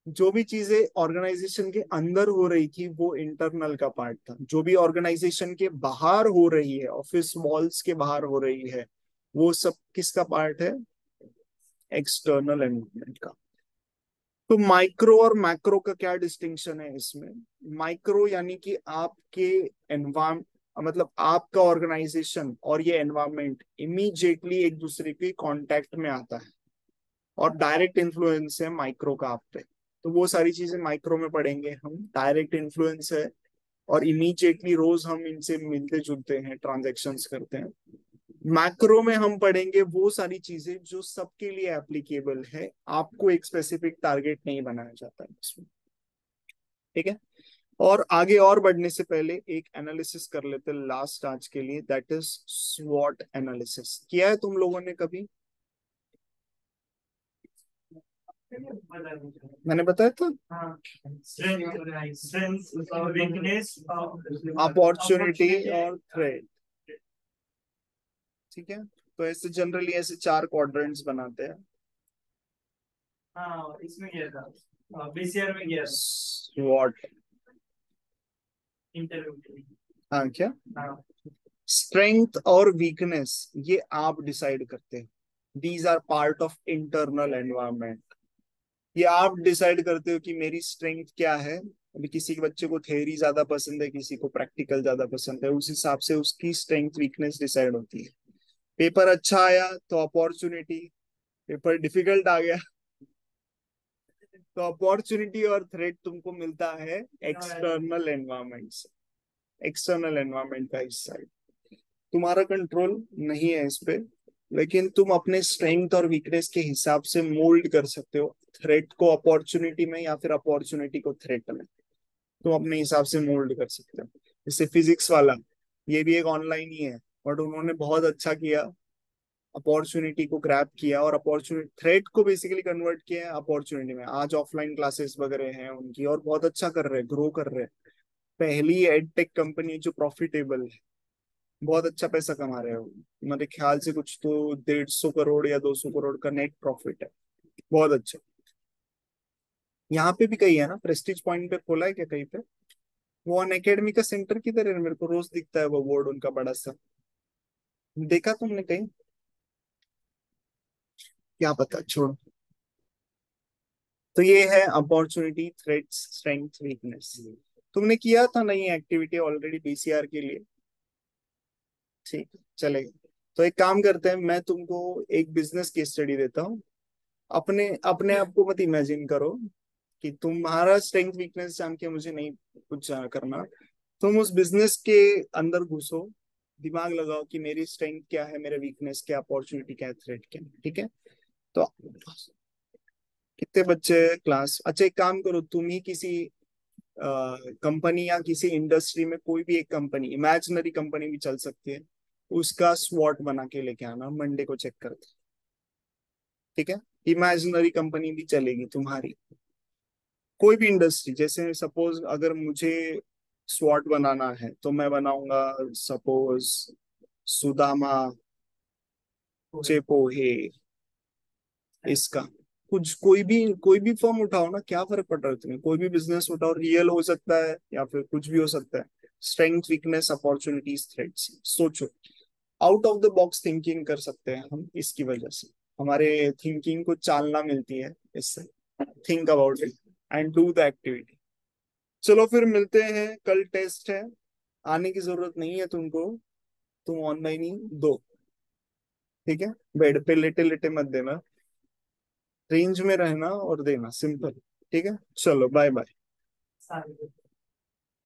जो भी चीजें ऑर्गेनाइजेशन के अंदर हो रही थी वो इंटरनल का पार्ट था, जो भी ऑर्गेनाइजेशन के बाहर हो रही है, ऑफिस वॉल्स के बाहर हो रही है, वो सब किसका पार्ट है? एक्सटर्नल एनवायरनमेंट का। तो माइक्रो और मैक्रो का क्या डिस्टिंक्शन है इसमें? माइक्रो यानी कि आपके एनवायरमेंट, मतलब आपका ऑर्गेनाइजेशन और ये एनवायरमेंट इमीडिएटली एक दूसरे के कांटेक्ट में आता है, और डायरेक्ट इन्फ्लुएंस है माइक्रो का आप पे। तो वो सारी चीजें माइक्रो में पढ़ेंगे हम। डायरेक्ट इन्फ्लुएंस है, और इमीडिएटली रोज हम इनसे मिलते जुलते हैं, ट्रांजेक्शन्स करते हैं। मैक्रो में हम पढ़ेंगे वो सारी चीजें जो सबके लिए एप्लीकेबल है, आपको एक स्पेसिफिक टारगेट नहीं बनाया जाता है इसमें। ठीक है। और आगे और बढ़ने से पहले एक एनालिसिस कर लेते हैं लास्ट आज के लिए, दैट इज स्वॉट एनालिसिस। किया है तुम लोगों ने कभी? बता दीजिए। मैंने बताया था। हाँ, स्ट्रेंथ और वीकनेस अपॉर्चुनिटी और थ्रेट। ठीक है। तो ऐसे जनरली ऐसे 4 क्वाड्रेंट्स बनाते हैं। हाँ, इसमें गया था, बीसीआर में गया था, स्वॉट। इंटरव्यू के लिए। हाँ क्या? हाँ। स्ट्रेंथ और वीकनेस ये आप डिसाइड करते हैं। These are part of internal environment. ये आप डिसाइड करते हो कि मेरी स्ट्रेंथ क्या है। अभी किसी के बच्चे को थ्योरी ज्यादा पसंद है, किसी को प्रैक्टिकल ज्यादा पसंद है, उस हिसाब से उसकी स्ट्रेंथ वीकनेस डिसाइड होती है। पेपर अच्छा आया तो अपॉर्चुनिटी, पेपर डिफिकल्ट आ गया तो अपॉर्चुनिटी और थ्रेट तुमको मिलता है एक्सटर्नल एनवायरनमेंट से। एक्सटर्नल एनवायरनमेंट का हिस्सा है, तुम्हारा कंट्रोल नहीं है इस पे। लेकिन तुम अपने स्ट्रेंथ और वीकनेस के हिसाब से मोल्ड कर सकते हो, थ्रेट को अपॉर्चुनिटी में या फिर अपॉर्चुनिटी को थ्रेट में। तुम अपने हिसाब से मोल्ड कर सकते हो। जैसे फिजिक्स वाला, ये भी एक ऑनलाइन ही है, बट उन्होंने बहुत अच्छा किया, अपॉर्चुनिटी को ग्रैब किया और अपॉर्चुनिटी थ्रेट को बेसिकली कन्वर्ट किया है अपॉर्चुनिटी में। आज ऑफलाइन क्लासेस वगैरह हैं उनकी, और बहुत अच्छा कर रहे हैं, ग्रो कर रहे हैं। पहली एडटेक कंपनी जो प्रॉफिटेबल है, बहुत अच्छा पैसा कमा रहे हो। मेरे ख्याल से कुछ तो 150 करोड़ या 200 करोड़ का नेट प्रॉफिट है। बहुत अच्छा। यहाँ पे भी कहीं है ना, प्रेस्टीज पॉइंट पे खोला है क्या कहीं पे? वो अन अकेडमी का सेंटर किधर है? मेरे को रोज दिखता है वो बोर्ड उनका बड़ा सा। देखा तुमने कहीं? क्या पता, छोड़ो। तो ये है अपॉर्चुनिटी, थ्रेट्स, स्ट्रेंथ, वीकनेस। तुमने किया था नई एक्टिविटी ऑलरेडी बीसीआर के लिए? ठीक है, चलेगा। तो एक काम करते हैं, मैं तुमको एक बिजनेस की स्टडी देता हूँ। अपने अपने आप को मत इमेजिन करो कि तुम्हारा स्ट्रेंथ वीकनेस जान के मुझे नहीं कुछ करना। तुम उस बिजनेस के अंदर घुसो, दिमाग लगाओ कि मेरी स्ट्रेंथ क्या है, मेरे वीकनेस क्या, अपॉर्चुनिटी क्या है, थ्रेट क्या है। ठीक है। तो कितने बच्चे क्लास? अच्छा, एक काम करो, तुम ही किसी कंपनी या किसी इंडस्ट्री में कोई भी एक कंपनी, इमेजिनरी कंपनी भी चल सकती है, उसका स्वॉट बना के लेके आना, मंडे को चेक करते हैं। ठीक है। इमेजिनरी कंपनी भी चलेगी तुम्हारी, कोई भी इंडस्ट्री। जैसे सपोज अगर मुझे स्वॉट बनाना है तो मैं बनाऊंगा सपोज सुदामा चेपोहे, इसका कुछ कोई भी फर्म उठाओ ना, क्या फर्क पड़ रहा है तुम्हें? कोई भी बिजनेस उठाओ, रियल हो सकता है या फिर कुछ भी हो सकता है। स्ट्रेंथ, वीकनेस, अपॉर्चुनिटीज, थ्रेट्स, सोचो। Out of the box thinking कर सकते हैं हम, इसकी वजह से हमारे थिंकिंग को चालना मिलती है इससे। Think about it and do the activity. चलो फिर मिलते हैं, कल टेस्ट है, आने की जरूरत नहीं है तुमको, तुम ऑनलाइन ही दो। ठीक है, बेड पे लेटे लेटे मत देना, रेंज में रहना और देना, सिंपल। ठीक है, चलो बाय बाय। सारे